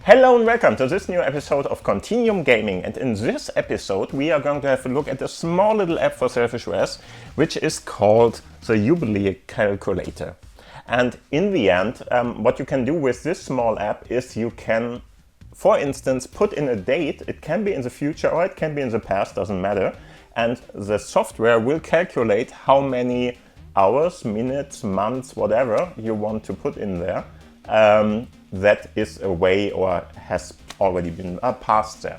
Hello and welcome to this new episode of Continuum Gaming, and in this episode we are going to have a look at a small little app for SailfishOS which is called the Jubilee Calculator. And in the end, what you can do with this small app is you can, for instance, put in a date. It can be in the future or it can be in the past, doesn't matter, and the software will calculate how many hours, minutes, months, whatever you want to put in there. That is away or has already been passed there.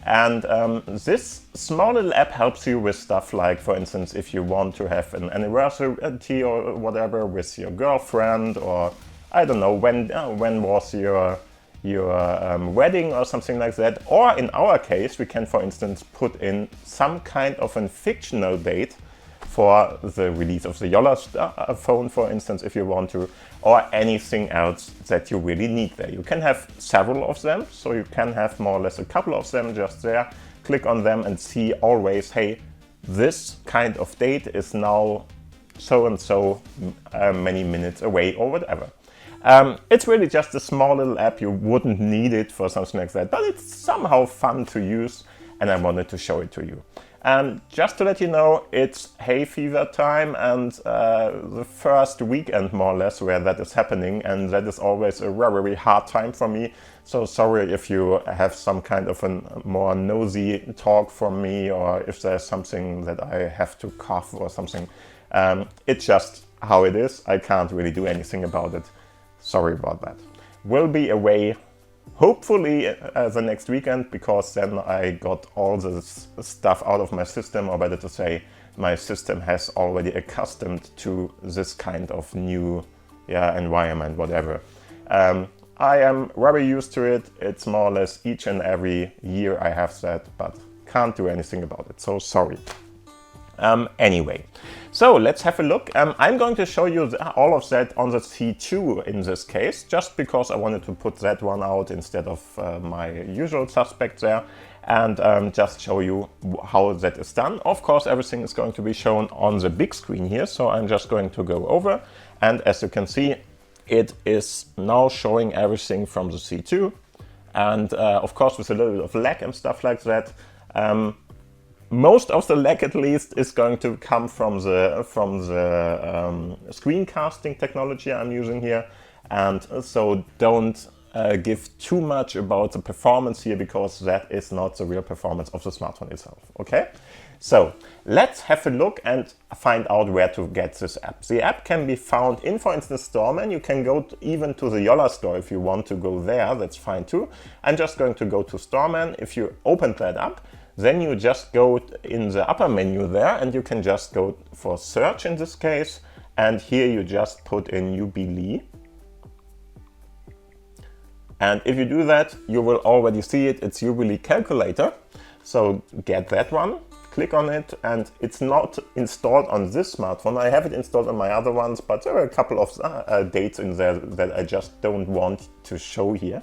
And this small little app helps you with stuff like, for instance, if you want to have an anniversary or whatever with your girlfriend, or I don't know, when was your wedding or something like that. Or in our case, we can, for instance, put in some kind of a fictional date for the release of the Jolla Phone, for instance, if you want to, or anything else that you really need there. You can have several of them, so you can have more or less a couple of them just there, click on them and see always, hey, this kind of date is now so and so many minutes away or whatever. It's really just a small little app. You wouldn't need it for something like that, but it's somehow fun to use, and I wanted to show it to you. Just to let you know, it's hay fever time and the first weekend more or less where that is happening, and that is always a very hard time for me. So sorry if you have some kind of a more nosy talk from me, or if there's something that I have to cough or something. It's just how it is. I can't really do anything about it. Sorry about that. We'll be away hopefully the next weekend, because then I got all this stuff out of my system, or better to say, my system has already accustomed to this kind of new environment, whatever. I am very used to it. It's more or less each and every year I have that, but can't do anything about it, so sorry. Anyway, so let's have a look. I'm going to show you all of that on the C2 in this case, just because I wanted to put that one out instead of my usual suspect there, and just show you how that is done. Of course, everything is going to be shown on the big screen here, so I'm just going to go over, and as you can see, it is now showing everything from the C2, and of course with a little bit of lag and stuff like that. Most of the lag, at least, is going to come from the screencasting technology I'm using here, and so don't give too much about the performance here, because that is not the real performance of the smartphone itself. Okay, so let's have a look and find out where to get this app. The app can be found in, for instance, Storeman. You can go even to the Jolla store if you want to go there. That's fine too. I'm just going to go to Storeman. If you open that up, then you just go in the upper menu there, and you can just go for search in this case, and here you just put in Jubilee. And if you do that, you will already see it. It's Jubilee Calculator. So get that one, click on it, and it's not installed on this smartphone. I have it installed on my other ones, but there are a couple of dates in there that I just don't want to show here.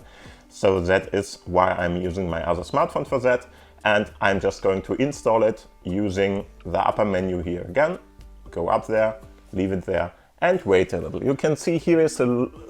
So that is why I'm using my other smartphone for that. And I'm just going to install it using the upper menu here again. Go up there, leave it there, and wait a little. You can see here is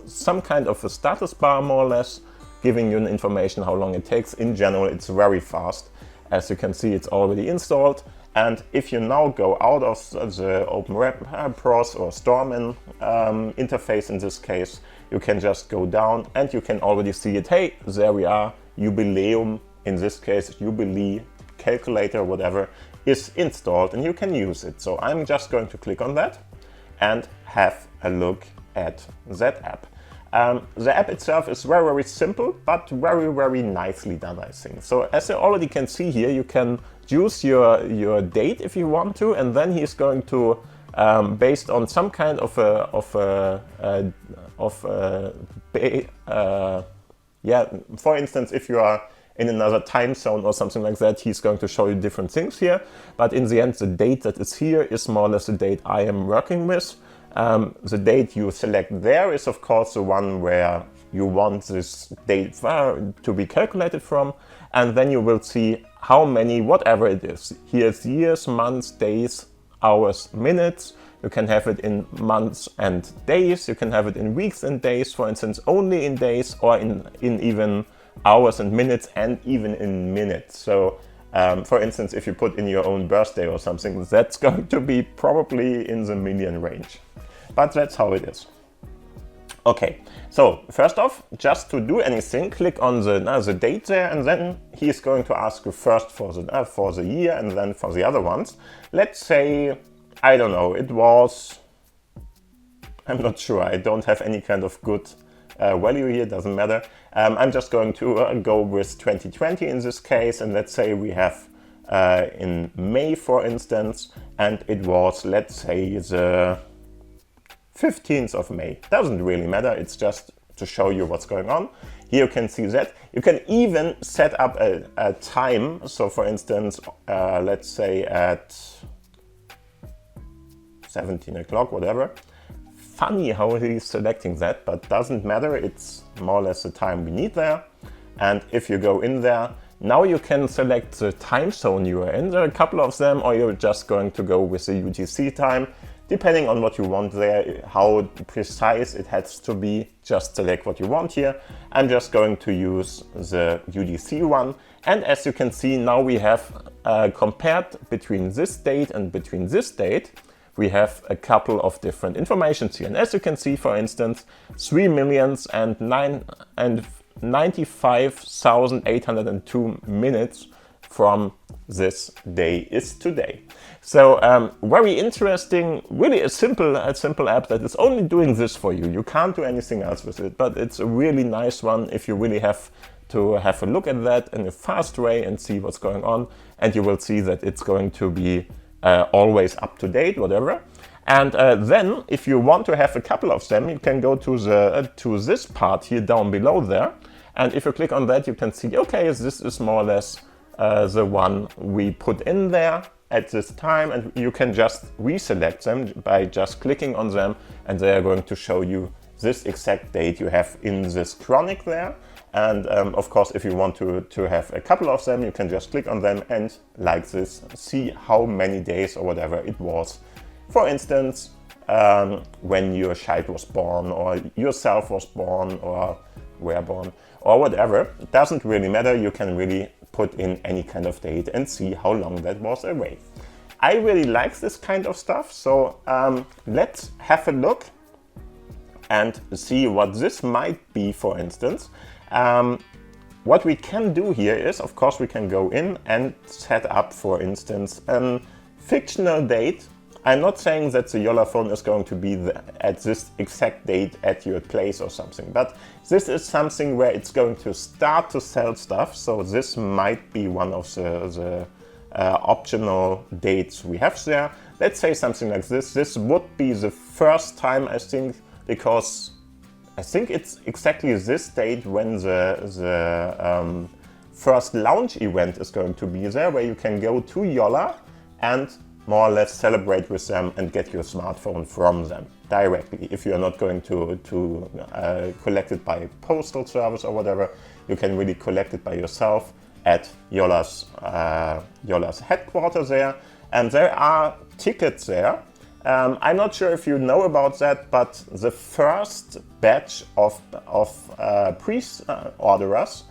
some kind of a status bar, more or less, giving you information how long it takes. In general, it's very fast. As you can see, it's already installed. And if you now go out of the Open Web Pros or Storeman interface in this case, you can just go down and you can already see it. Hey, there we are, Jubileum. In this case, Jubilee Calculator, whatever, is installed and you can use it. So I'm just going to click on that and have a look at that app. The app itself is very simple, but very nicely done, I think. So as you already can see here, you can use your date if you want to, and then he's going to, based on some kind of for instance, if you are in another time zone or something like that, he's going to show you different things here. But in the end, the date that is here is more or less the date I am working with. The date you select there is, of course, the one where you want this date to be calculated from. And then you will see how many, whatever it is. Here's years, months, days, hours, minutes. You can have it in months and days. You can have it in weeks and days, for instance, only in days, or in even hours and minutes and even in minutes. So for instance, if you put in your own birthday or something, that's going to be probably in the million range. But that's how it is. Okay, so first off, just to do anything, click on the date there, and then he's going to ask you first for the year and then for the other ones. Let's say, I don't know, it was, I'm not sure, I don't have any kind of good value here, doesn't matter. I'm just going to go with 2020 in this case, and let's say we have in May, for instance, and it was, let's say, the 15th of May. Doesn't really matter, it's just to show you what's going on. Here you can see that. You can even set up a time. So for instance, let's say at 17 o'clock, whatever. Funny how he's selecting that, but doesn't matter. It's more or less the time we need there. And if you go in there, now you can select the time zone you are in. There are a couple of them, or you're just going to go with the UTC time. Depending on what you want there, how precise it has to be, just select what you want here. I'm just going to use the UTC one. And as you can see, now we have compared between this date and between this date, we have a couple of different informations here. And as you can see, for instance, 3,095,802 minutes from this day is today. So very interesting, really a simple app that is only doing this for you. You can't do anything else with it, but it's a really nice one if you really have to have a look at that in a fast way and see what's going on. And you will see that it's going to be always up to date, whatever. And then if you want to have a couple of them, you can go to this part here down below there. And if you click on that, you can see, okay, this is more or less the one we put in there at this time, and you can just reselect them by just clicking on them, and they are going to show you this exact date you have in this chronic there. And of course, if you want to have a couple of them, you can just click on them and like this, see how many days or whatever it was. For instance, when your child was born, or yourself was born, or were born, or whatever. It doesn't really matter. You can really put in any kind of date and see how long that was away. I really like this kind of stuff, so let's have a look and see what this might be, for instance. What we can do here is, of course, we can go in and set up, for instance, a fictional date. I'm not saying that the Jolla Phone is going to be at this exact date at your place or something, but this is something where it's going to start to sell stuff, so this might be one of the optional dates we have there. Let's say something like this. This would be the first time, I think, because I think it's exactly this date when the first launch event is going to be there, where you can go to Jolla and more or less celebrate with them and get your smartphone from them directly. If you're not going to collect it by postal service or whatever, you can really collect it by yourself at Jolla's headquarters there. And there are tickets there. I'm not sure if you know about that, but the first batch of pre-orderers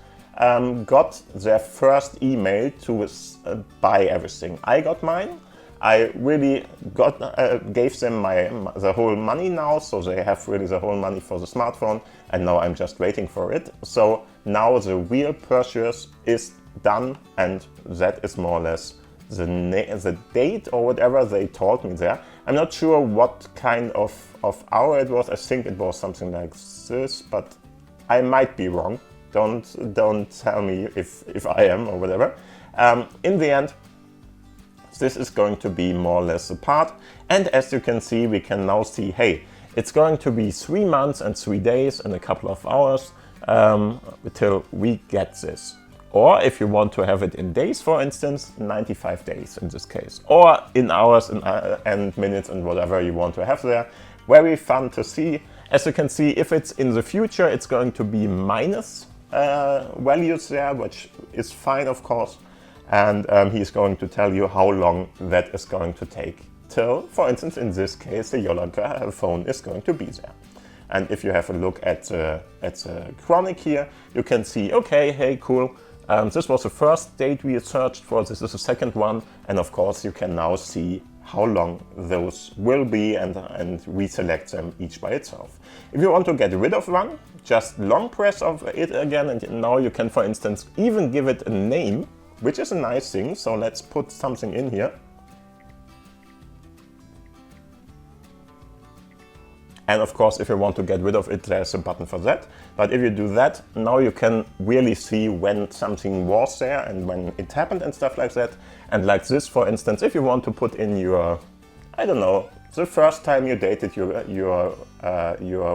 got their first email to buy everything. I got mine. I really gave them the whole money now, so they have really the whole money for the smartphone, and now I'm just waiting for it. So now the real purchase is done, and that is more or less the date or whatever they told me there. I'm not sure what kind of hour it was. I think it was something like this, but I might be wrong. Don't tell me if I am or whatever. In the end, this is going to be more or less the part. And as you can see, we can now see, hey, it's going to be 3 months and 3 days and a couple of hours till we get this. Or if you want to have it in days, for instance, 95 days in this case. Or in hours and minutes and whatever you want to have there. Very fun to see. As you can see, if it's in the future, it's going to be minus values there, which is fine, of course. And he's going to tell you how long that is going to take till, for instance, in this case, the Jolla Phone is going to be there. And if you have a look at the chronic here, you can see, okay, hey, cool. This was the first date we searched for, this is the second one, and of course you can now see how long those will be and reselect them each by itself. If you want to get rid of one, just long press of it again, and now you can, for instance, even give it a name, which is a nice thing. So let's put something in here. And of course, if you want to get rid of it, there's a button for that. But if you do that, now you can really see when something was there and when it happened and stuff like that. And like this, for instance, if you want to put in your, I don't know, the first time you dated your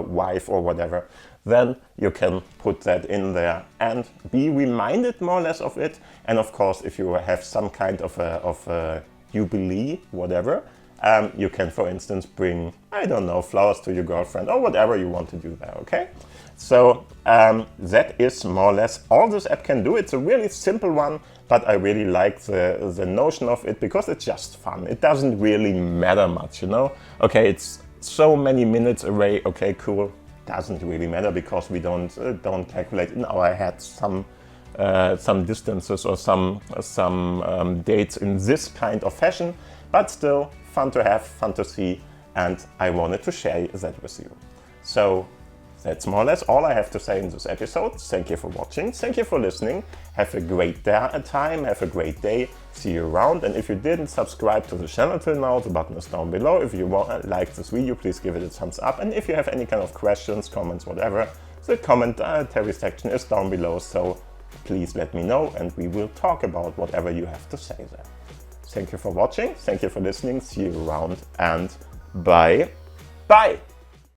wife or whatever, then you can put that in there and be reminded more or less of it. And of course, if you have some kind of a jubilee, whatever, you can, for instance, bring, I don't know, flowers to your girlfriend or whatever you want to do there, okay? So that is more or less all this app can do. It's a really simple one, but I really like the notion of it because it's just fun. It doesn't really matter much, you know? Okay, it's so many minutes away, okay, cool. Doesn't really matter because we don't calculate in our head some distances or some dates in this kind of fashion, but still fun to have, fun to see, and I wanted to share that with you. So that's more or less all I have to say in this episode. Thank you for watching, thank you for listening, have a great time, have a great day, see you around, and if you didn't subscribe to the channel till now, the button is down below. If you like this video, please give it a thumbs up, and if you have any kind of questions, comments, whatever, the commentary section is down below, so please let me know and we will talk about whatever you have to say there. Thank you for watching, thank you for listening, see you around, and bye.